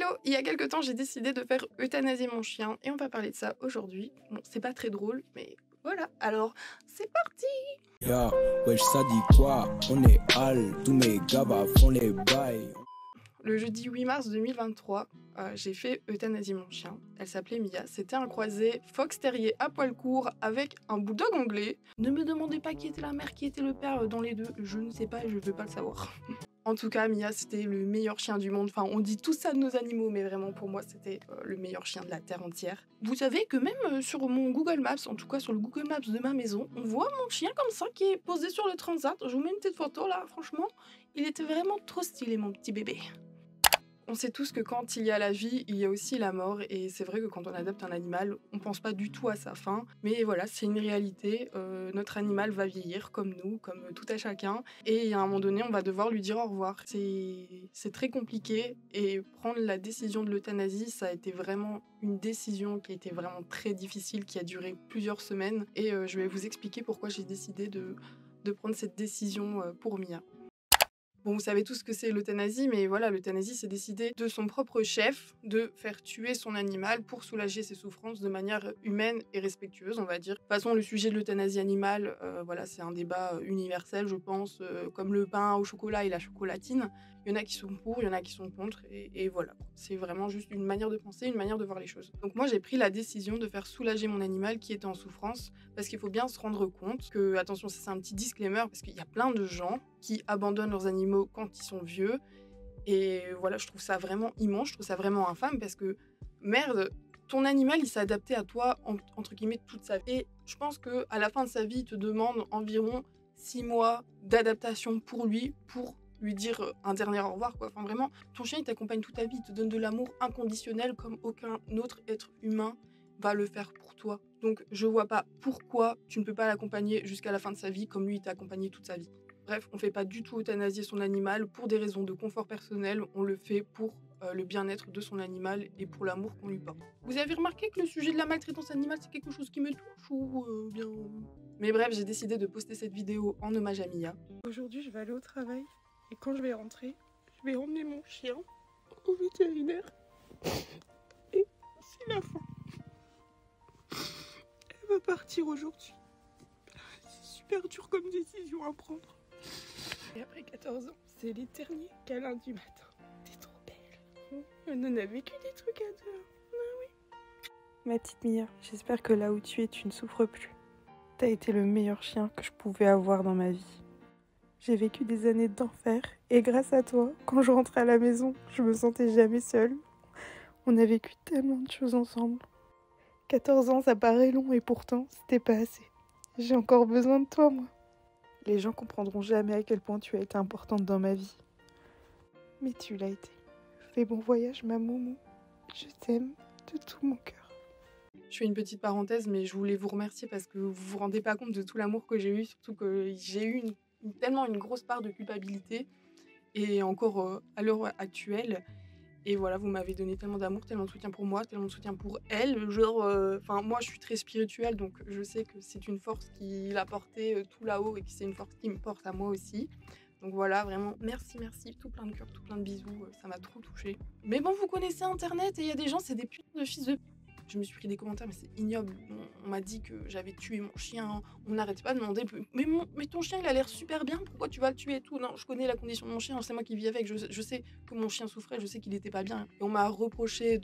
Hello, il y a quelques temps, j'ai décidé de faire euthanasier mon chien et on va parler de ça aujourd'hui. Bon, c'est pas très drôle, mais voilà. Alors, c'est parti. Ya, wesh, ça dit quoi? On est hal, tous mes gars font les bails. Le jeudi 8 mars 2023, j'ai fait euthanasier mon chien. Elle s'appelait Mia. C'était un croisé fox terrier à poil court avec un bulldog anglais. Ne me demandez pas qui était la mère, qui était le père dans les deux. Je ne sais pas et je veux pas le savoir. En tout cas, Mia, c'était le meilleur chien du monde. Enfin, on dit tout ça de nos animaux, mais vraiment, pour moi, c'était le meilleur chien de la terre entière. Vous savez que même sur mon Google Maps, en tout cas sur le Google Maps de ma maison, on voit mon chien comme ça qui est posé sur le transat. Je vous mets une petite photo là, franchement. Il était vraiment trop stylé, mon petit bébé. On sait tous que quand il y a la vie, il y a aussi la mort. Et c'est vrai que quand on adopte un animal, on pense pas du tout à sa fin. Mais voilà, c'est une réalité. Notre animal va vieillir comme nous, comme tout à chacun. Et à un moment donné, on va devoir lui dire au revoir. C'est très compliqué. Et prendre la décision de l'euthanasie, ça a été vraiment une décision qui a été vraiment très difficile, qui a duré plusieurs semaines. Et je vais vous expliquer pourquoi j'ai décidé de prendre cette décision pour Mia. Bon, vous savez tous ce que c'est l'euthanasie, mais voilà, l'euthanasie, c'est décider de son propre chef de faire tuer son animal pour soulager ses souffrances de manière humaine et respectueuse, on va dire. De toute façon, le sujet de l'euthanasie animale, voilà, c'est un débat universel, je pense, comme le pain au chocolat et la chocolatine. Il y en a qui sont pour, il y en a qui sont contre, et voilà. C'est vraiment juste une manière de penser, une manière de voir les choses. Donc moi, j'ai pris la décision de faire soulager mon animal qui était en souffrance, parce qu'il faut bien se rendre compte que, attention, ça, c'est un petit disclaimer, parce qu'il y a plein de gens qui abandonnent leurs animaux quand ils sont vieux, et voilà, je trouve ça vraiment immonde, je trouve ça vraiment infâme, parce que, merde, ton animal, il s'est adapté à toi, entre guillemets, toute sa vie. Et je pense qu'à la fin de sa vie, il te demande environ 6 mois d'adaptation pour lui dire un dernier au revoir, quoi. Enfin, vraiment, ton chien, il t'accompagne toute ta vie, il te donne de l'amour inconditionnel comme aucun autre être humain va le faire pour toi. Donc, je vois pas pourquoi tu ne peux pas l'accompagner jusqu'à la fin de sa vie comme lui, il t'a accompagné toute sa vie. Bref, on fait pas du tout euthanasier son animal pour des raisons de confort personnel, on le fait pour le bien-être de son animal et pour l'amour qu'on lui porte. Vous avez remarqué que le sujet de la maltraitance animale, c'est quelque chose qui me touche ou bien... Mais bref, j'ai décidé de poster cette vidéo en hommage à Mia. Aujourd'hui, je vais aller au travail et quand je vais rentrer, je vais emmener mon chien au vétérinaire. Et c'est la fin. Elle va partir aujourd'hui. C'est super dur comme décision à prendre. Et après 14 ans, c'est l'éternier câlin du matin. T'es trop belle. On en a vécu des trucs à deux. Ah oui. Ma petite Mia, j'espère que là où tu es, tu ne souffres plus. T'as été le meilleur chien que je pouvais avoir dans ma vie. J'ai vécu des années d'enfer et grâce à toi, quand je rentrais à la maison, je me sentais jamais seule. On a vécu tellement de choses ensemble. 14 ans, ça paraît long et pourtant, c'était pas assez. J'ai encore besoin de toi, moi. Les gens comprendront jamais à quel point tu as été importante dans ma vie. Mais tu l'as été. Fais bon voyage, ma moumou. Je t'aime de tout mon cœur. Je fais une petite parenthèse, mais je voulais vous remercier parce que vous vous rendez pas compte de tout l'amour que j'ai eu, surtout que j'ai eu tellement une grosse part de culpabilité, et encore à l'heure actuelle. Et voilà, vous m'avez donné tellement d'amour, tellement de soutien pour moi, tellement de soutien pour elle. Genre, moi, je suis très spirituelle, donc je sais que c'est une force qui l'a portée tout là-haut et que c'est une force qui me porte à moi aussi. Donc voilà, vraiment, merci, tout plein de cœur, tout plein de bisous, ça m'a trop touchée. Mais bon, vous connaissez Internet et il y a des gens, c'est des putains de fils de... Je me suis pris des commentaires, mais c'est ignoble. On m'a dit que j'avais tué mon chien. On n'arrête pas de demander, mais ton chien, il a l'air super bien. Pourquoi tu vas le tuer et tout? Non, je connais la condition de mon chien. C'est moi qui vis avec. Je sais que mon chien souffrait. Je sais qu'il n'était pas bien. Et on m'a reproché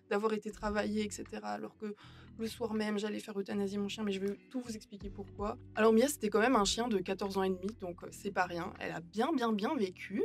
d'avoir été travaillé, etc. Alors que le soir même, j'allais faire euthanasier mon chien. Mais je vais tout vous expliquer pourquoi. Alors Mia, c'était quand même un chien de 14 ans et demi. Donc c'est pas rien. Elle a bien vécu.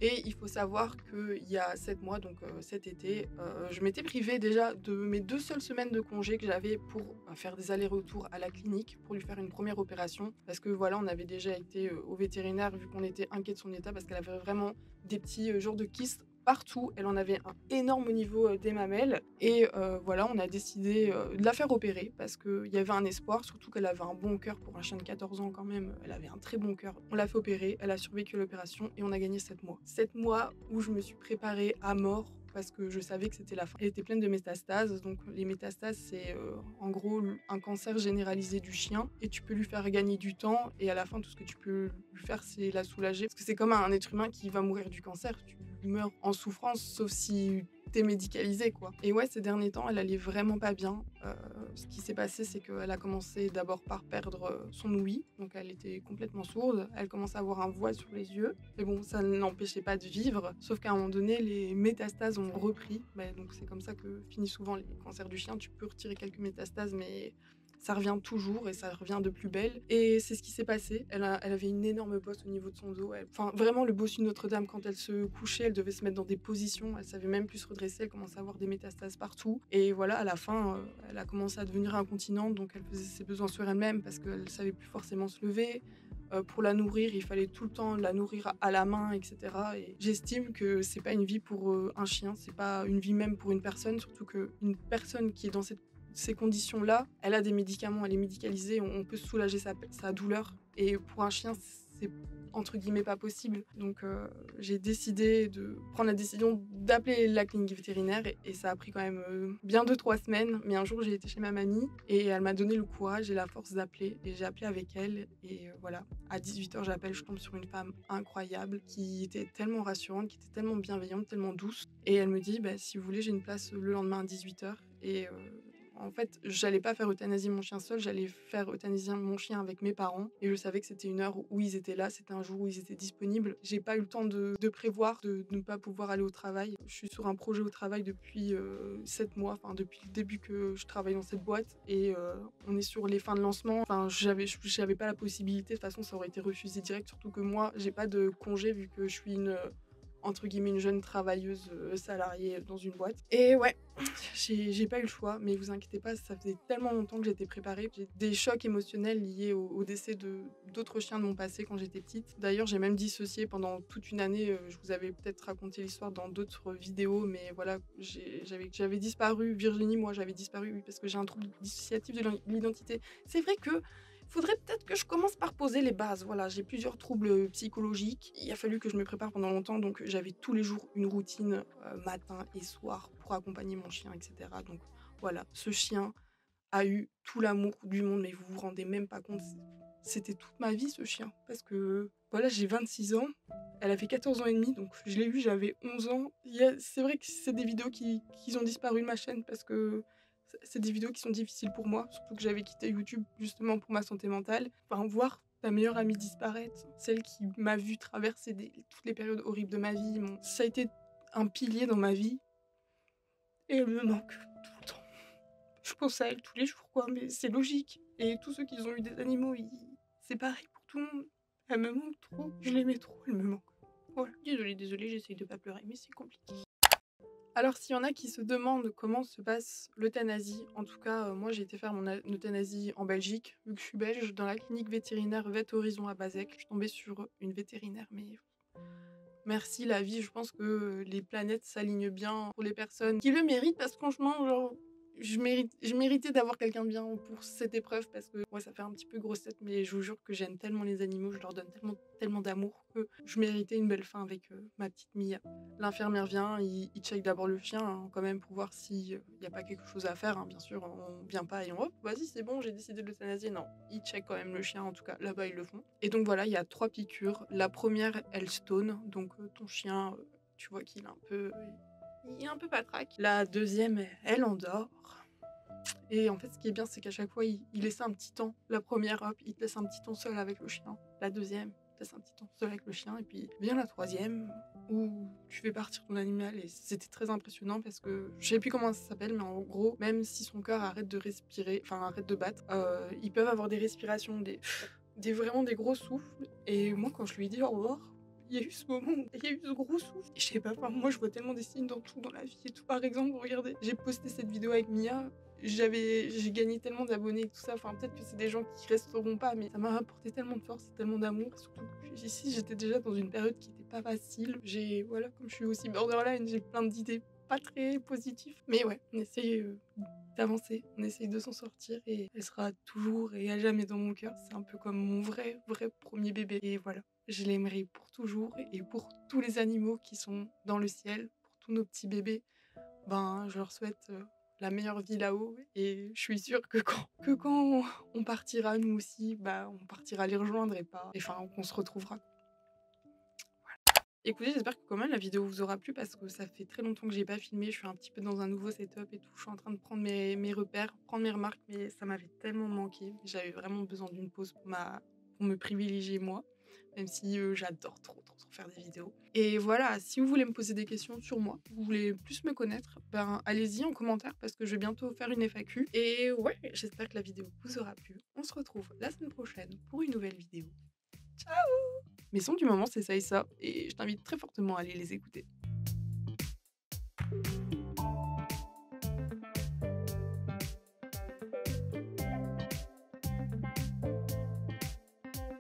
Et il faut savoir qu'il y a 7 mois, donc cet été, je m'étais privée déjà de mes 2 seules semaines de congé que j'avais pour faire des allers-retours à la clinique pour lui faire une première opération. Parce que voilà, on avait déjà été au vétérinaire vu qu'on était inquiet de son état parce qu'elle avait vraiment des petits genres de kystes partout. Elle en avait un énorme au niveau des mamelles. Et voilà, on a décidé de la faire opérer parce qu'il y avait un espoir, surtout qu'elle avait un bon cœur pour un chien de 14 ans quand même. Elle avait un très bon cœur. On l'a fait opérer, elle a survécu à l'opération et on a gagné 7 mois. 7 mois où je me suis préparée à mort parce que je savais que c'était la fin. Elle était pleine de métastases, donc les métastases, c'est en gros un cancer généralisé du chien et tu peux lui faire gagner du temps et à la fin, tout ce que tu peux lui faire, c'est la soulager. Parce que c'est comme un être humain qui va mourir du cancer, tu meurs en souffrance, sauf si démédicalisée, quoi. Et ouais, ces derniers temps, elle allait vraiment pas bien. Ce qui s'est passé, c'est qu'elle a commencé d'abord par perdre son ouïe, donc elle était complètement sourde. Elle commence à avoir un voile sur les yeux, mais bon, ça ne l'empêchait pas de vivre. Sauf qu'à un moment donné, les métastases ont repris. Donc c'est comme ça que finissent souvent les cancers du chien. Tu peux retirer quelques métastases, mais ça revient toujours et ça revient de plus belle. Et c'est ce qui s'est passé. Elle avait une énorme bosse au niveau de son dos. Enfin, vraiment, le bossu de Notre-Dame, quand elle se couchait, elle devait se mettre dans des positions. Elle savait même plus se redresser. Elle commençait à avoir des métastases partout. Et voilà, à la fin, elle a commencé à devenir incontinente. Donc, elle faisait ses besoins sur elle-même parce qu'elle savait plus forcément se lever. Pour la nourrir, il fallait tout le temps la nourrir à la main, etc. Et j'estime que c'est pas une vie pour un chien. C'est pas une vie même pour une personne. Surtout qu'une personne qui est dans ces conditions-là, elle a des médicaments, elle est médicalisée, on peut soulager sa douleur. Et pour un chien, c'est entre guillemets pas possible. Donc j'ai décidé de prendre la décision d'appeler la clinique vétérinaire et ça a pris quand même bien 2-3 semaines. Mais un jour, j'ai été chez ma mamie et elle m'a donné le courage et la force d'appeler. Et j'ai appelé avec elle et voilà. À 18h, j'appelle, je tombe sur une femme incroyable qui était tellement rassurante, qui était tellement bienveillante, tellement douce. Et elle me dit, si vous voulez, j'ai une place le lendemain à 18h. Et en fait, j'allais pas faire euthanasier mon chien seul, j'allais faire euthanasier mon chien avec mes parents. Et je savais que c'était une heure où ils étaient là, c'était un jour où ils étaient disponibles. J'ai pas eu le temps de prévoir, de ne pas pouvoir aller au travail. Je suis sur un projet au travail depuis 7 mois, enfin depuis le début que je travaille dans cette boîte. Et on est sur les fins de lancement. Enfin, j'avais pas la possibilité, de toute façon ça aurait été refusé direct. Surtout que moi, j'ai pas de congé vu que je suis entre guillemets une jeune travailleuse salariée dans une boîte. Et ouais, j'ai pas eu le choix, mais vous inquiétez pas, ça faisait tellement longtemps que j'étais préparée. J'ai des chocs émotionnels liés au décès d'autres chiens de mon passé quand j'étais petite. D'ailleurs, j'ai même dissocié pendant toute une année. Je vous avais peut-être raconté l'histoire dans d'autres vidéos, mais voilà, j'avais disparu. Virginie, moi, j'avais disparu, oui, parce que j'ai un trouble dissociatif de l'identité. C'est vrai que faudrait peut-être que je commence par poser les bases. Voilà, j'ai plusieurs troubles psychologiques. Il a fallu que je me prépare pendant longtemps, donc j'avais tous les jours une routine matin et soir pour accompagner mon chien, etc. Donc voilà, ce chien a eu tout l'amour du monde, mais vous vous rendez même pas compte. C'était toute ma vie, ce chien. Parce que voilà, j'ai 26 ans. Elle a fait 14 ans et demi, donc je l'ai eu, j'avais 11 ans. C'est vrai que c'est des vidéos qui ont disparu de ma chaîne parce que c'est des vidéos qui sont difficiles pour moi, surtout que j'avais quitté YouTube justement pour ma santé mentale. Enfin, voir ta meilleure amie disparaître, celle qui m'a vu traverser toutes les périodes horribles de ma vie, ça a été un pilier dans ma vie. Et elle me manque tout le temps. Je pense à elle tous les jours, quoi, mais c'est logique. Et tous ceux qui ont eu des animaux, c'est pareil pour tout le monde. Elle me manque trop, je l'aimais trop, elle me manque. Voilà. Désolée, j'essaye de pas pleurer, mais c'est compliqué. Alors, s'il y en a qui se demandent comment se passe l'euthanasie, en tout cas, moi j'ai été faire mon euthanasie en Belgique, vu que je suis belge, dans la clinique vétérinaire Vet Horizon à Bazec. Je suis tombée sur une vétérinaire, mais merci la vie, je pense que les planètes s'alignent bien pour les personnes qui le méritent, parce que franchement, genre, je méritais d'avoir quelqu'un de bien pour cette épreuve, parce que ouais, ça fait un petit peu grosse tête, mais je vous jure que j'aime tellement les animaux, je leur donne tellement d'amour que je méritais une belle fin avec ma petite Mia. L'infirmière vient, il check d'abord le chien, hein, quand même, pour voir s'il n'y a pas quelque chose à faire, hein, bien sûr, on vient pas et hop, vas-y, c'est bon, j'ai décidé de l'euthanasier. Non, il check quand même le chien, en tout cas, là-bas, ils le font. Et donc voilà, il y a 3 piqûres. La première, elle stone, donc ton chien, tu vois qu'il est il est un peu patraque. La deuxième, elle endort. Et en fait, ce qui est bien, c'est qu'à chaque fois, il laisse un petit temps. La première, hop, il te laisse un petit temps seul avec le chien. La deuxième, il te laisse un petit temps seul avec le chien. Et puis vient la troisième, où tu fais partir ton animal. Et c'était très impressionnant parce que je sais plus comment ça s'appelle, mais en gros, même si son cœur arrête de respirer, enfin arrête de battre, ils peuvent avoir des respirations, vraiment des gros souffles. Et moi, quand je lui ai dit au revoir, il y a eu ce moment où il y a eu ce gros souffle. Je sais pas, moi je vois tellement des signes dans tout dans la vie et tout. Par exemple, regardez, j'ai posté cette vidéo avec Mia, j'ai gagné tellement d'abonnés et tout ça. Enfin, peut-être que c'est des gens qui resteront pas, mais ça m'a apporté tellement de force et tellement d'amour. Surtout que ici, j'étais déjà dans une période qui était pas facile. Voilà, comme je suis aussi borderline, j'ai plein d'idées pas très positives. Mais ouais, on essaye d'avancer, on essaye de s'en sortir et elle sera toujours et à jamais dans mon cœur. C'est un peu comme mon vrai premier bébé. Et voilà, je l'aimerai pour toujours et pour tous les animaux qui sont dans le ciel, pour tous nos petits bébés. Je leur souhaite la meilleure vie là-haut et je suis sûre que quand on partira nous aussi, on partira les rejoindre et qu'on se retrouvera. Écoutez, j'espère que quand même la vidéo vous aura plu parce que ça fait très longtemps que j'ai pas filmé. Je suis un petit peu dans un nouveau setup et tout. Je suis en train de prendre mes repères, prendre mes remarques, mais ça m'avait tellement manqué. J'avais vraiment besoin d'une pause pour me privilégier moi, même si j'adore trop faire des vidéos. Et voilà, si vous voulez me poser des questions sur moi, vous voulez plus me connaître, ben allez-y en commentaire parce que je vais bientôt faire une FAQ. Et ouais, j'espère que la vidéo vous aura plu. On se retrouve la semaine prochaine pour une nouvelle vidéo. Ciao! Mes sons du moment, c'est ça et ça, et je t'invite très fortement à aller les écouter.